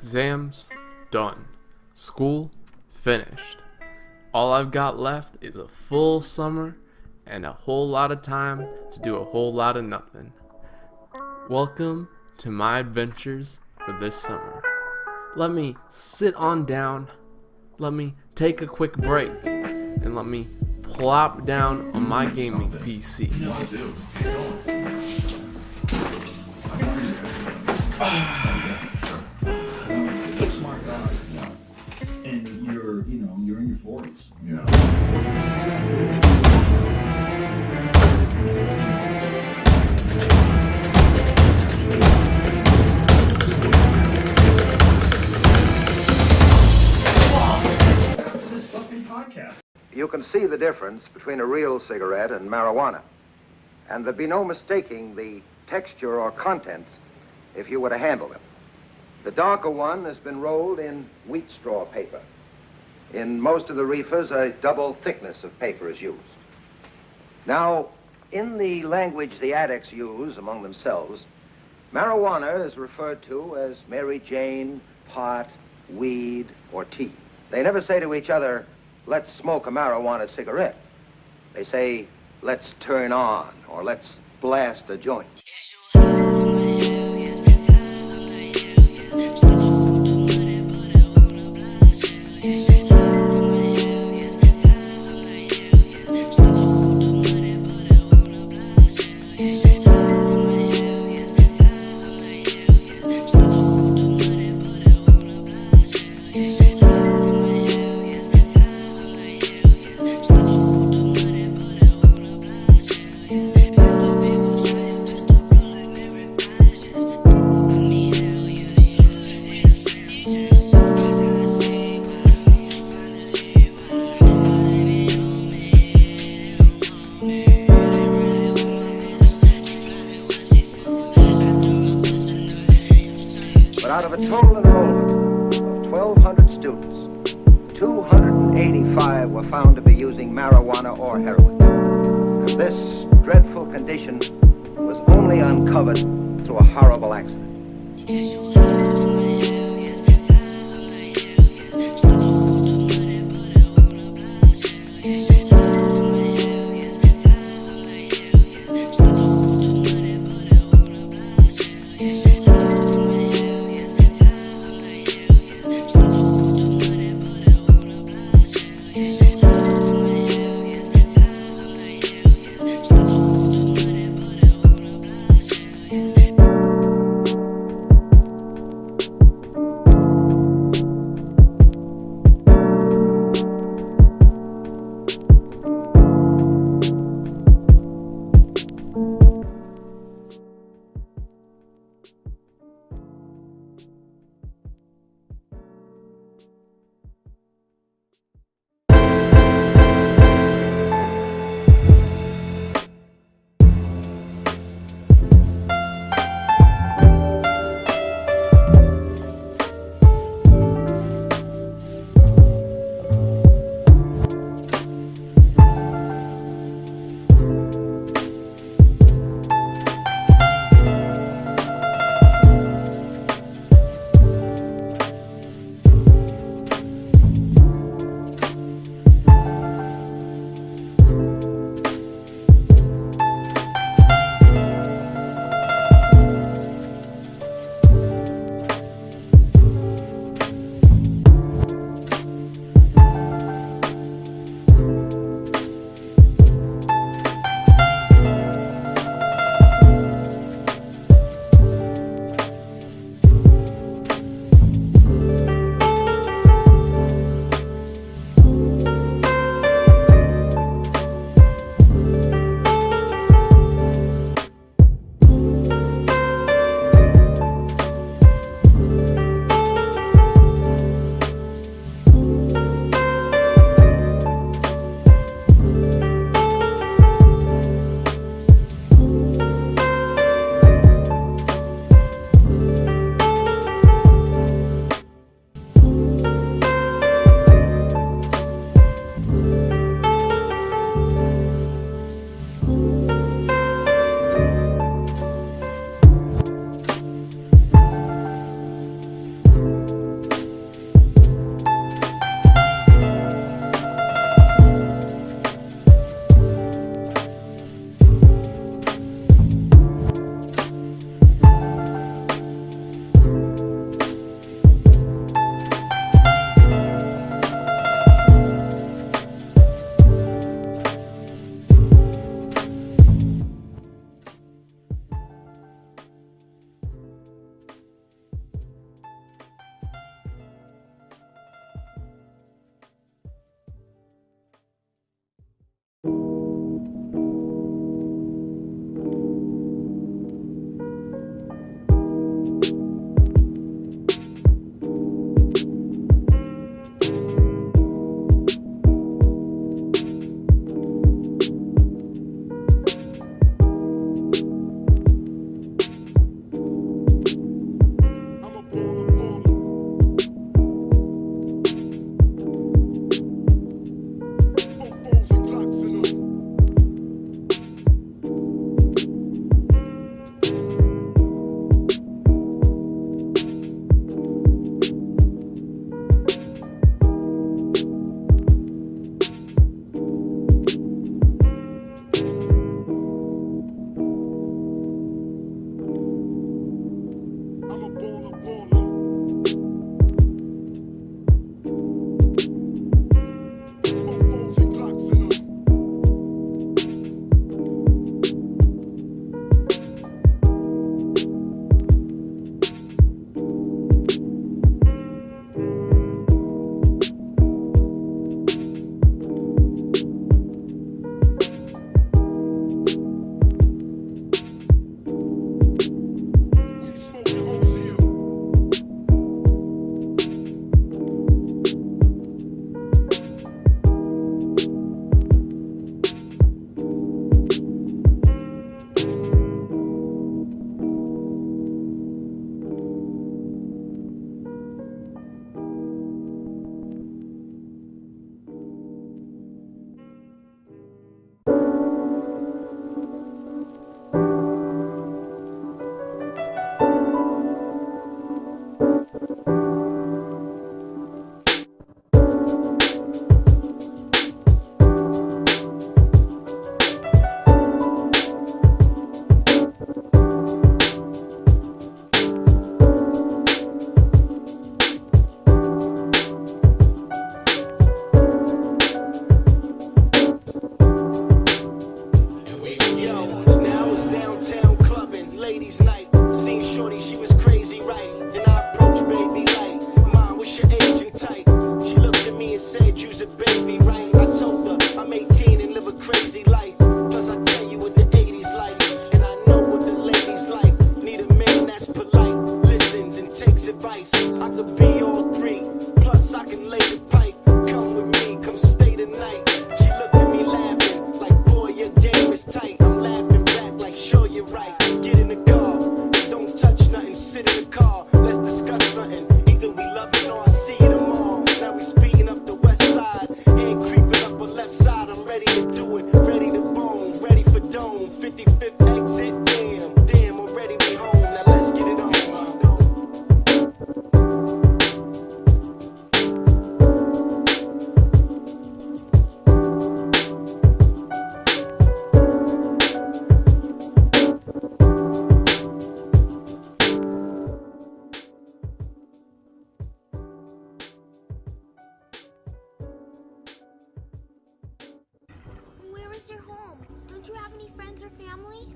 Exams done. School finished. All I've got left is a full summer and a whole lot of time to do a whole lot of nothing. Welcome to my adventures for this summer. Let me sit on down, let me take a quick break, and let me plop down on my gaming PC. Smart guy, and you're in your 40s. Yeah. This fucking podcast. You can see the difference between a real cigarette and marijuana, and there'd be no mistaking the texture or contents if you were to handle them. The darker one has been rolled in wheat straw paper. In most of the reefers, a double thickness of paper is used. Now, in the language the addicts use among themselves, marijuana is referred to as Mary Jane, pot, weed, or tea. They never say to each other, let's smoke a marijuana cigarette. They say, let's turn on, or let's blast a joint. Out of a total enrollment of 1,200 students, 285 were found to be using marijuana or heroin. And this dreadful condition was only uncovered through a horrible accident. in the car, let's discuss something. Either we love it or I see it tomorrow. Now we speeding up the west side and creeping up the left side. I'm ready to do it, ready to bone, ready for dome. 55th exit, damn, already we home. Now let's get it on. Where is your home? Don't you have any friends or family?